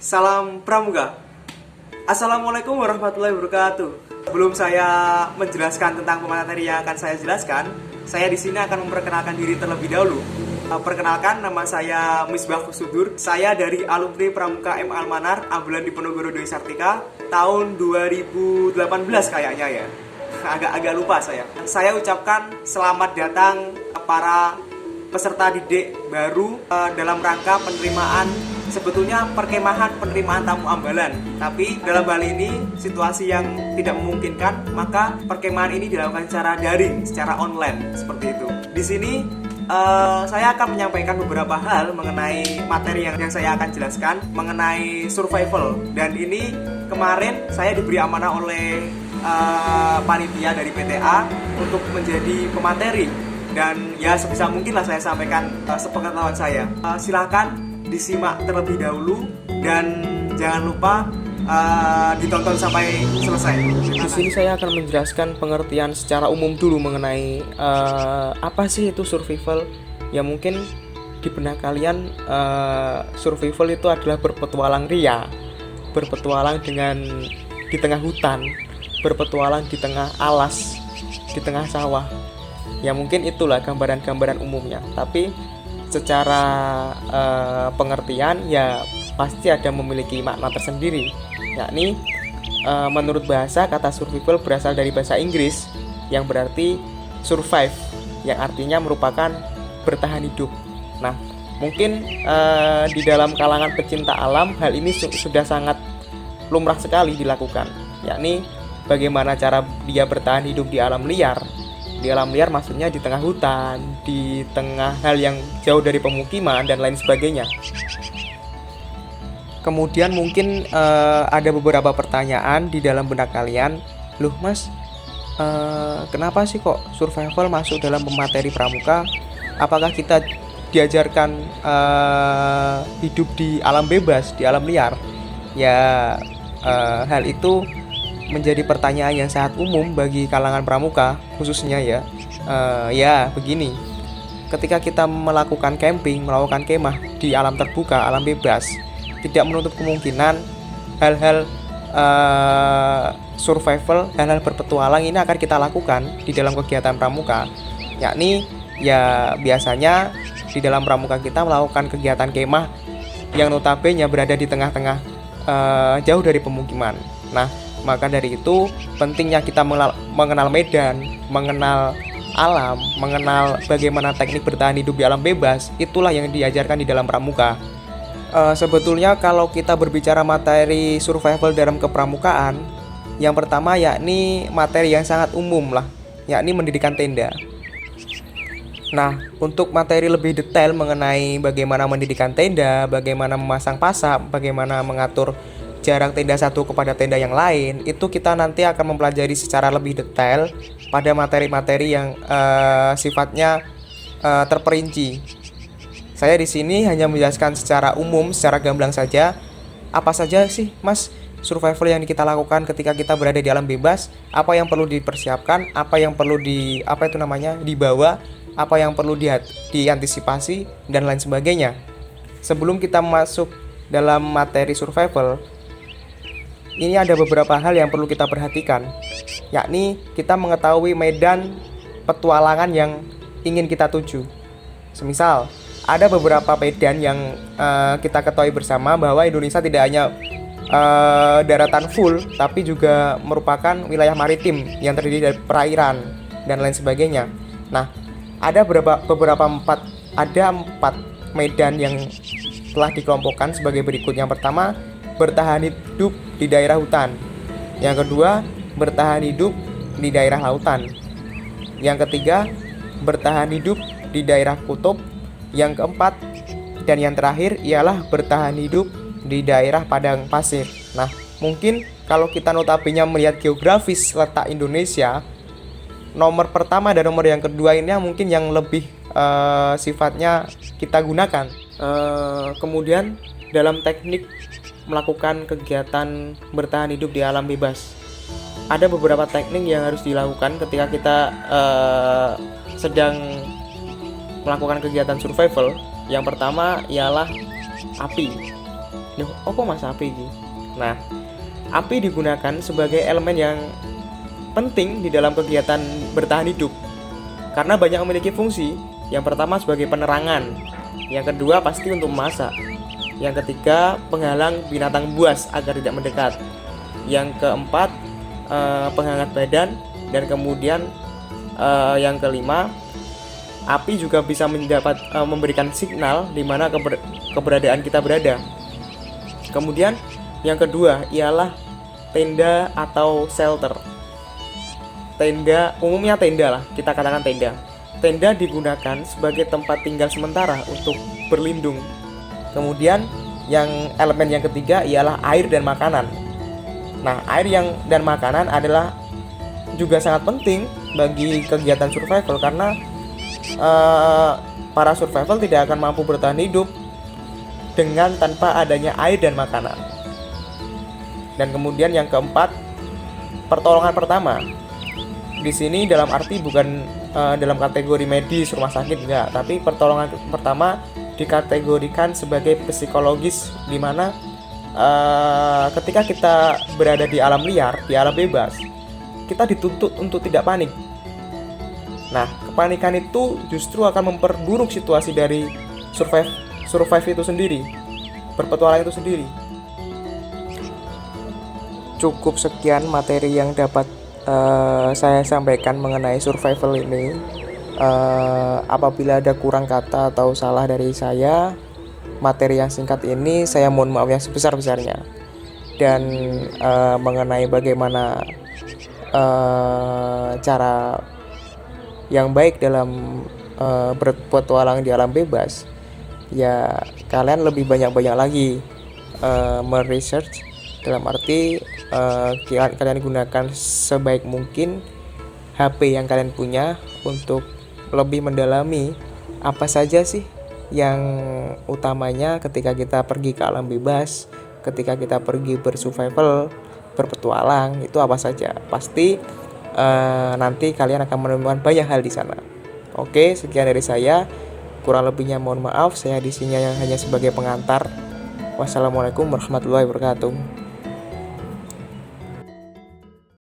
Salam Pramuka. Assalamualaikum warahmatullahi wabarakatuh. Sebelum saya menjelaskan tentang pemateri yang akan saya jelaskan, saya di sini akan memperkenalkan diri terlebih dahulu. Perkenalkan, nama saya Misbah Kusudur. Saya dari alumni Pramuka M. Almanar, Ambulan Diponegoro Dwi Sartika, tahun 2018 kayaknya ya. Agak lupa saya. Saya ucapkan selamat datang para peserta didik baru dalam rangka penerimaan, sebetulnya perkemahan penerimaan tamu ambalan. Tapi dalam hal ini situasi yang tidak memungkinkan, maka perkemahan ini dilakukan secara daring, secara online seperti itu. Di sini saya akan menyampaikan beberapa hal mengenai materi yang saya akan jelaskan mengenai survival. Dan ini kemarin saya diberi amanah oleh panitia dari PTA untuk menjadi pemateri. Dan ya sebisa mungkin lah saya sampaikan sepengetahuan saya. Silahkan disimak terlebih dahulu dan jangan lupa ditonton sampai selesai. Di sini saya akan menjelaskan pengertian secara umum dulu mengenai apa sih itu survival. Ya mungkin di benak kalian survival itu adalah berpetualang ria, berpetualang di tengah hutan, berpetualang di tengah alas, di tengah sawah. Ya mungkin itulah gambaran-gambaran umumnya. Tapi secara pengertian ya pasti ada memiliki makna tersendiri. Yakni menurut bahasa, kata survival berasal dari bahasa Inggris yang berarti survive, yang artinya merupakan bertahan hidup. Nah, mungkin di dalam kalangan pecinta alam hal ini sudah sangat lumrah sekali dilakukan. Yakni bagaimana cara dia bertahan hidup di alam liar. Di alam liar maksudnya di tengah hutan, di tengah hal yang jauh dari pemukiman dan lain sebagainya. Kemudian mungkin ada beberapa pertanyaan di dalam benak kalian. Loh mas, kenapa sih kok survival masuk dalam pemateri pramuka? Apakah kita diajarkan hidup di alam bebas, di alam liar? Ya hal itu menjadi pertanyaan yang sangat umum bagi kalangan pramuka khususnya ya. Ya begini, ketika kita melakukan camping, melakukan kemah di alam terbuka, alam bebas, tidak menutup kemungkinan hal-hal survival, hal-hal berpetualang ini akan kita lakukan di dalam kegiatan pramuka. Yakni ya biasanya di dalam pramuka kita melakukan kegiatan kemah yang notabene berada di tengah-tengah jauh dari pemukiman. Nah, maka dari itu pentingnya kita mengenal medan, mengenal alam, mengenal bagaimana teknik bertahan hidup di alam bebas. Itulah yang diajarkan di dalam pramuka. Sebetulnya kalau kita berbicara materi survival dalam kepramukaan, yang pertama yakni materi yang sangat umum lah, yakni mendirikan tenda. Nah, untuk materi lebih detail mengenai bagaimana mendirikan tenda, bagaimana memasang pasak, bagaimana mengatur jarak tenda satu kepada tenda yang lain, itu kita nanti akan mempelajari secara lebih detail pada materi-materi yang sifatnya terperinci. Saya di sini hanya menjelaskan secara umum, secara gamblang saja. Apa saja sih, Mas, survival yang kita lakukan ketika kita berada di alam bebas? Apa yang perlu dipersiapkan? Apa yang perlu dibawa? Apa yang perlu diantisipasi dan lain sebagainya. Sebelum kita masuk dalam materi survival, ini ada beberapa hal yang perlu kita perhatikan, yakni kita mengetahui medan petualangan yang ingin kita tuju. Semisal, ada beberapa medan yang kita ketahui bersama bahwa Indonesia tidak hanya daratan full, tapi juga merupakan wilayah maritim yang terdiri dari perairan dan lain sebagainya. Nah, ada empat medan yang telah dikelompokkan sebagai berikut. Yang pertama, bertahan hidup di daerah hutan. Yang kedua, bertahan hidup di daerah lautan. Yang ketiga, bertahan hidup di daerah kutub. Yang keempat dan yang terakhir ialah bertahan hidup di daerah padang pasir. Nah, mungkin kalau kita notabene melihat geografis letak Indonesia, nomor pertama dan nomor yang kedua ini mungkin yang lebih sifatnya kita gunakan. Kemudian dalam teknik melakukan kegiatan bertahan hidup di alam bebas, ada beberapa teknik yang harus dilakukan ketika kita sedang melakukan kegiatan survival. Yang pertama ialah api. Loh, apa mas api ini? Nah, api digunakan sebagai elemen yang penting di dalam kegiatan bertahan hidup karena banyak memiliki fungsi. Yang pertama sebagai penerangan, yang kedua pasti untuk memasak, yang ketiga penghalang binatang buas agar tidak mendekat, yang keempat penghangat badan, dan kemudian yang kelima api juga bisa memberikan signal di mana keberadaan kita berada. Kemudian yang kedua ialah tenda atau shelter. Tenda, umumnya tenda lah, kita katakan tenda. Tenda digunakan sebagai tempat tinggal sementara untuk berlindung. Kemudian yang elemen yang ketiga ialah air dan makanan. Nah, air dan makanan adalah juga sangat penting bagi kegiatan survival karena para survival tidak akan mampu bertahan hidup dengan tanpa adanya air dan makanan. Dan kemudian yang keempat, pertolongan pertama. Di sini dalam arti bukan dalam kategori medis rumah sakit enggak, tapi pertolongan pertama dikategorikan sebagai psikologis, di mana ketika kita berada di alam liar, di alam bebas, kita dituntut untuk tidak panik. Nah, kepanikan itu justru akan memperburuk situasi dari survive itu sendiri, berpetualang itu sendiri. Cukup sekian materi yang dapat saya sampaikan mengenai survival ini. Apabila ada kurang kata atau salah dari saya, materi yang singkat ini saya mohon maaf yang sebesar-besarnya. Dan mengenai bagaimana cara yang baik dalam berpetualang di alam bebas, ya kalian lebih banyak-banyak lagi meresearch, dalam arti kalian gunakan sebaik mungkin HP yang kalian punya untuk lebih mendalami apa saja sih yang utamanya ketika kita pergi ke alam bebas, ketika kita pergi bersurvival, berpetualang, itu apa saja. Pasti nanti kalian akan menemukan banyak hal di sana. Oke, sekian dari saya. Kurang lebihnya mohon maaf, saya di sini hanya sebagai pengantar. Wassalamualaikum warahmatullahi wabarakatuh.